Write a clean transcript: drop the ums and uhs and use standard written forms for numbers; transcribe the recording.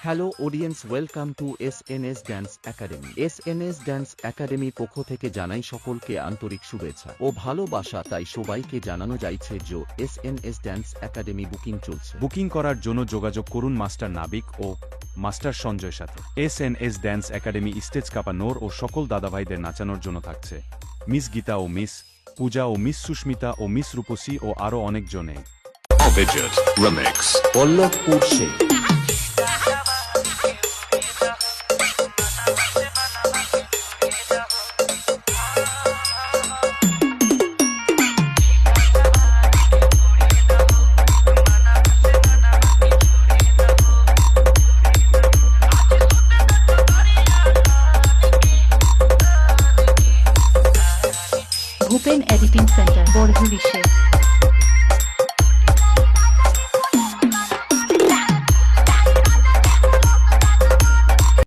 Hello audience, welcome to SNS dance academy. SNS dance একাডেমির পক্ষ থেকে জানাই সকলকে আন্তরিক শুভেচ্ছা ও ভালোবাসা। তাই সবাইকে জানানো যাচ্ছে যে এসএনএস ড্যান্স একাডেমি বুকিং চলছে। বুকিং করার জন্য যোগাযোগ করুন মাস্টার নাবিক ও মাস্টার সঞ্জয় সাথে। এসএনএস ড্যান্স একাডেমি স্টেজ কাঁপানোর ও সকল দাদাভাইদের নাচানোর জন্য থাকছে মিস গীতা ও মিস পূজা ও মিস সুস্মিতা ও মিস রূপসী ও আরও অনেকজনে। Abhijit Remix পল্লবপুর সে ভূপেন এডিটিং সেন্টার বড় বিশ্বে।